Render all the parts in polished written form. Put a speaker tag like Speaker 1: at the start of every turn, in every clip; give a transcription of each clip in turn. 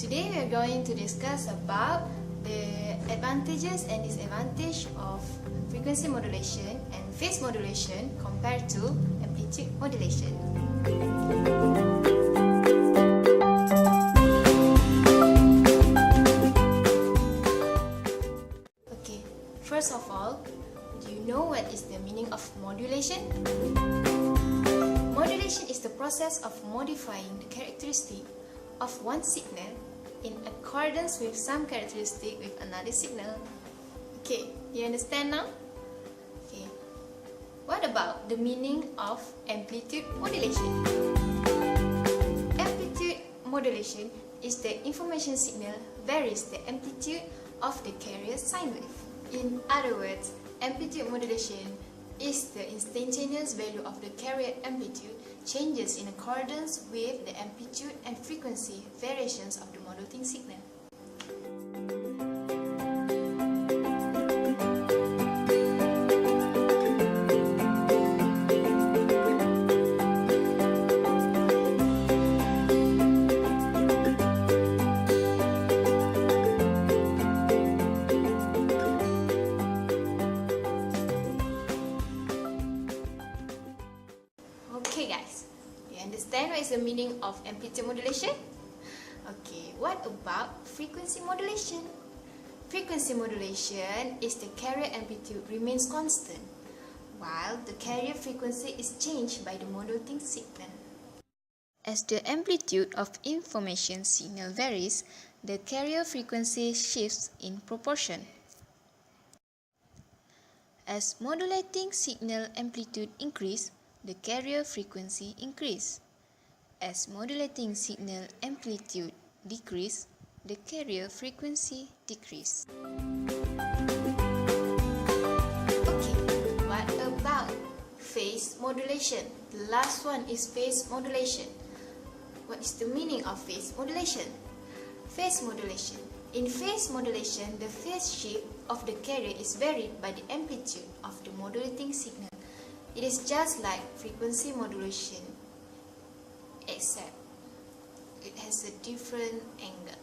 Speaker 1: Today we are going to discuss about the advantages and disadvantages of frequency modulation and phase modulation compared to amplitude modulation. Okay, first of all, do you know what is the meaning of modulation? Modulation is the process of modifying the characteristic of one signal in accordance with some characteristic with another signal. Okay, you understand now? Okay. What about the meaning of amplitude modulation? Amplitude modulation is the information signal varies the amplitude of the carrier sine wave. In other words, amplitude modulation is the instantaneous value of the carrier amplitude changes in accordance with the amplitude and frequency variations of the modulating signal. Okay guys, you understand what is the meaning of amplitude modulation? Okay, what about frequency modulation? Frequency modulation is the carrier amplitude remains constant, while the carrier frequency is changed by the modulating signal. As the amplitude of information signal varies, the carrier frequency shifts in proportion. As modulating signal amplitude increase, the carrier frequency increase. As modulating signal amplitude decrease, the carrier frequency decrease. Okay, what about phase modulation? The last one is phase modulation. What is the meaning of phase modulation? Phase modulation. In phase modulation, the phase shift of the carrier is varied by the amplitude of the modulating signal. It is just like frequency modulation, except it has a different angle.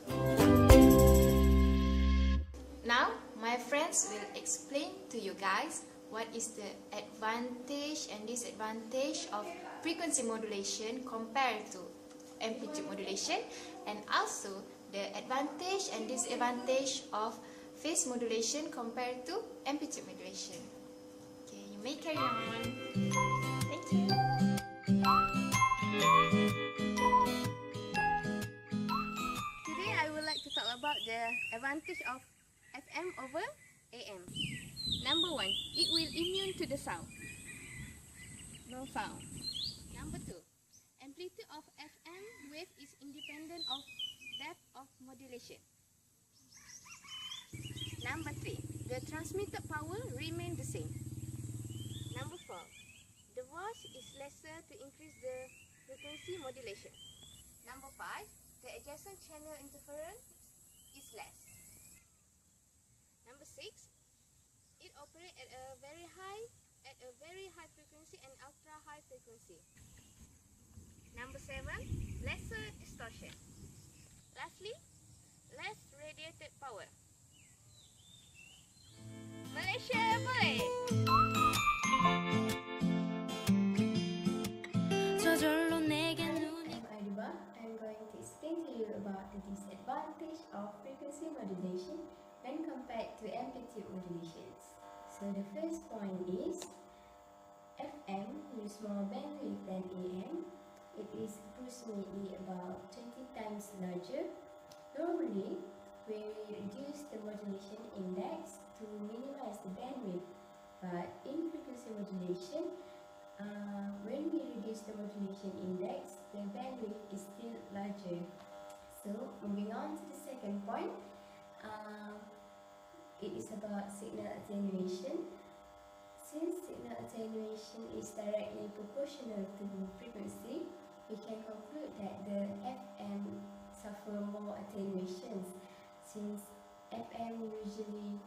Speaker 1: Now, my friends will explain to you guys what is the advantage and disadvantage of frequency modulation compared to amplitude modulation, and also the advantage and disadvantage of phase modulation compared to amplitude modulation. Okay, you may carry on. Thank you.
Speaker 2: Today I would like to talk about the advantage of FM over AM. Number 1, it will immune to the sound. No sound. Number 2, amplitude of FM wave is independent of depth of modulation. Number 3, the transmitted power remain the same. Number 4, the wash is lesser to increase the frequency modulation. Number 5, the adjacent channel interference is less. Number 6, it operates at a very high frequency and ultra high frequency. Number 7, lesser distortion. Lastly, less radiated power. Malaysia boleh!
Speaker 3: I'm going to explain to you about the disadvantage of frequency modulation when compared to amplitude modulations. So the first point is FM use more bandwidth than AM. It is approximately about 20 times larger. Normally, we reduce the modulation index to minimize the bandwidth, but in frequency modulation, when we reduce the modulation index, the bandwidth is still larger. So, moving on to the second point, it is about signal attenuation. Since signal attenuation is directly proportional to frequency, we can conclude that the FM suffer more attenuations, since FM usually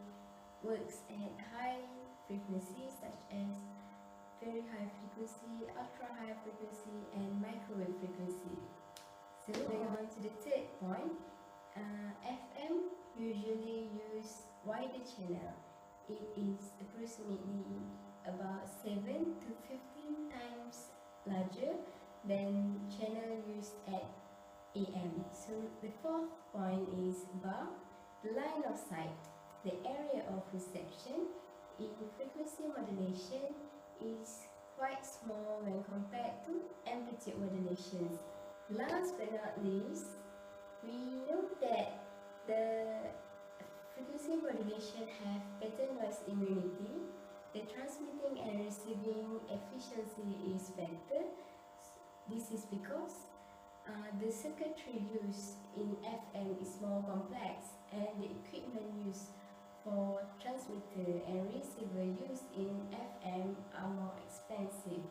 Speaker 3: works at high frequencies such as very high frequency, ultra high frequency and microwave frequency. So moving on to the third point, FM usually use wider channel. It is approximately about 7 to 15 times larger than channel used at AM. So the fourth point is about the line of sight. The area of reception in frequency modulation is quite small when compared to amplitude modulations. Last but not least, we know that the frequency modulation have better noise immunity. The transmitting and receiving efficiency is better. This is because the circuitry used in FM is more complex and the equipment used for transmitter and receiver used in FM are more expensive.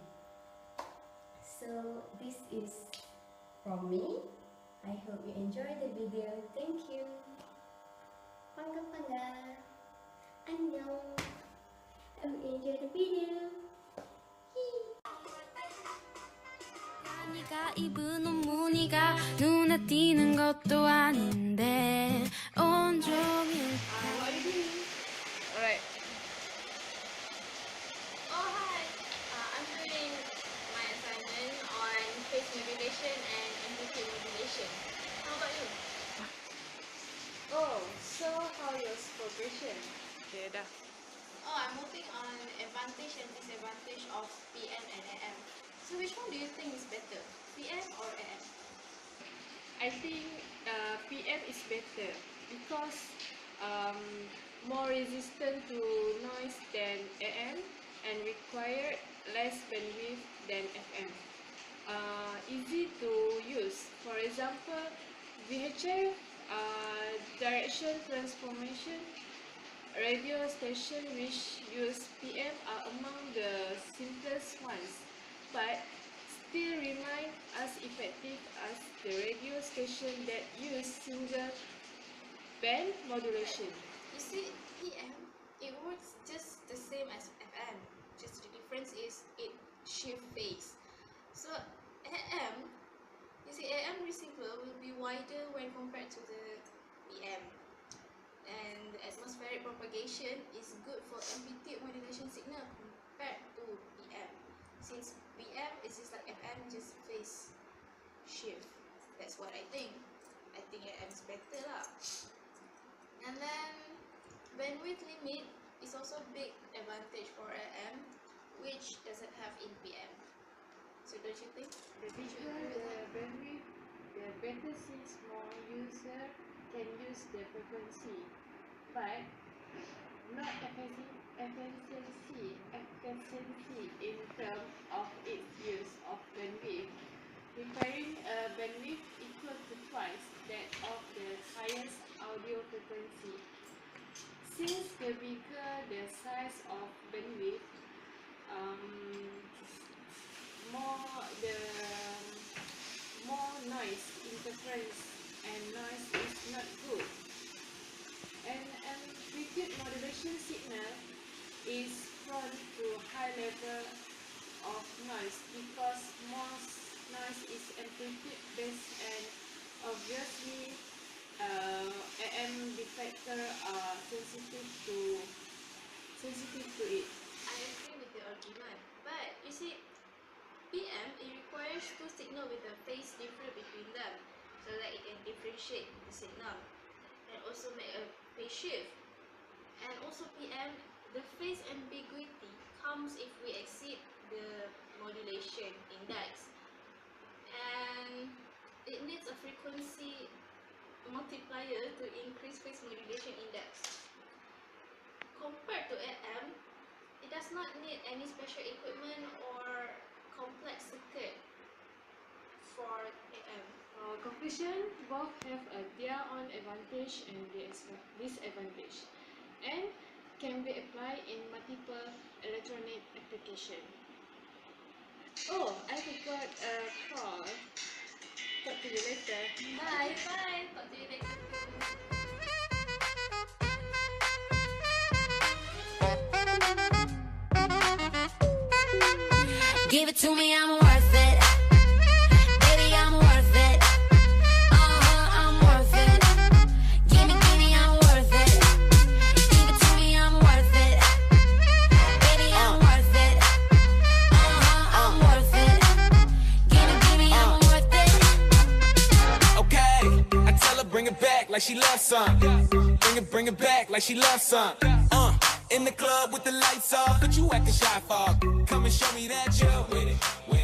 Speaker 3: So this is from me. I hope you enjoyed the video. Thank you. Pangga. Annyeong. I hope you enjoyed the video.
Speaker 4: 何かイブの無늬が눈에 띄는 것도 아닌데 온종일
Speaker 2: Alright.
Speaker 1: Oh hi, I'm doing my assignment on phase modulation and amplitude modulation. How about you?
Speaker 2: Oh, so how your progression? Okay, dah.
Speaker 1: Oh, I'm working on advantage and disadvantage of PM and AM. So which one do you think is better, PM or AM?
Speaker 5: I think PM is better because more resistant to noise than AM and require less bandwidth than FM. Easy to use. For example, VHF, direction transformation, radio station which use PM are among the simplest ones, but still remain as effective as the radio station that use single band modulation.
Speaker 1: You see, PM, it works just the same as FM. Just the difference is it shift phase. So AM, you see, AM receiver will be wider when compared to the PM. And the atmospheric propagation is good for amplitude modulation signal compared to PM. Since PM is just like FM, just phase shift. That's what I think. I think AM is better lah. And then bandwidth limit is also a big advantage for AM, which doesn't have in PM. So don't you think?
Speaker 5: The bigger the bandwidth, the better since more user can use the frequency, but not efficiency in terms of its use of bandwidth, requiring a bandwidth equal to twice that of the highest audio frequency. Since the bigger the size of bandwidth, more noise interference, and noise is not good. An amplitude modulation signal is prone to high level of noise because most noise is amplitude based, and obviously AM detector are sensitive to it.
Speaker 1: I agree with the argument, but you see, PM, it requires two signals with a phase difference between them so that it can differentiate the signal and also make a phase shift. And also PM, the phase ambiguity comes if we exceed the modulation index, and it needs a frequency multiplier to increase phase modulation index. Compared to AM, it does not need any special equipment or complex circuit for AM.
Speaker 5: Conclusion, both have their own advantage and disadvantage, and can be applied in multiple electronic application. Oh, I forgot a call. Talk to you later.
Speaker 1: Bye. Bye. Talk to you next time.
Speaker 4: Give it to me, I'm worth it. Baby, I'm worth it. I'm worth it.
Speaker 6: like she loves some. Bring it back like she loves some. In the club with the lights off, but you acting shy for. Come and show me that you're with it.